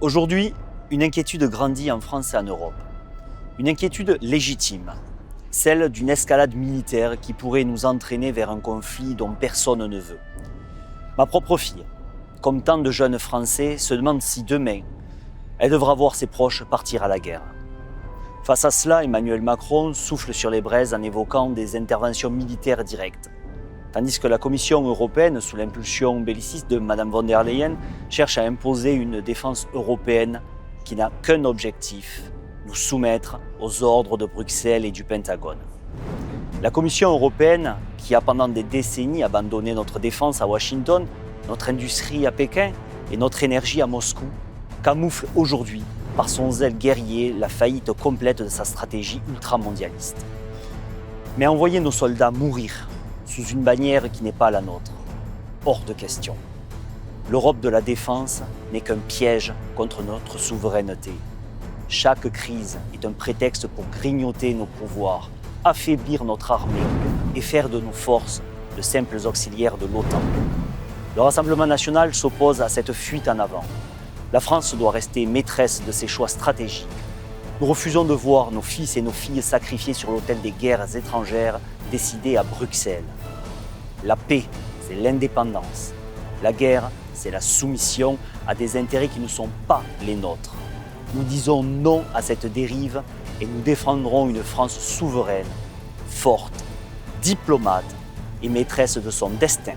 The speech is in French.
Aujourd'hui, une inquiétude grandit en France et en Europe. Une inquiétude légitime, celle d'une escalade militaire qui pourrait nous entraîner vers un conflit dont personne ne veut. Ma propre fille, comme tant de jeunes Français, se demande si demain, elle devra voir ses proches partir à la guerre. Face à cela, Emmanuel Macron souffle sur les braises en évoquant des interventions militaires directes, tandis que la Commission européenne, sous l'impulsion belliciste de Mme von der Leyen, cherche à imposer une défense européenne qui n'a qu'un objectif, nous soumettre aux ordres de Bruxelles et du Pentagone. La Commission européenne, qui a pendant des décennies abandonné notre défense à Washington, notre industrie à Pékin et notre énergie à Moscou, camoufle aujourd'hui par son zèle guerrier la faillite complète de sa stratégie ultramondialiste. Mais envoyer nos soldats mourir sous une bannière qui n'est pas la nôtre, hors de question. L'Europe de la défense n'est qu'un piège contre notre souveraineté. Chaque crise est un prétexte pour grignoter nos pouvoirs, affaiblir notre armée et faire de nos forces de simples auxiliaires de l'OTAN. Le Rassemblement national s'oppose à cette fuite en avant. La France doit rester maîtresse de ses choix stratégiques. Nous refusons de voir nos fils et nos filles sacrifiés sur l'autel des guerres étrangères décidées à Bruxelles. La paix, c'est l'indépendance. La guerre, c'est la soumission à des intérêts qui ne sont pas les nôtres. Nous disons non à cette dérive et nous défendrons une France souveraine, forte, diplomate et maîtresse de son destin.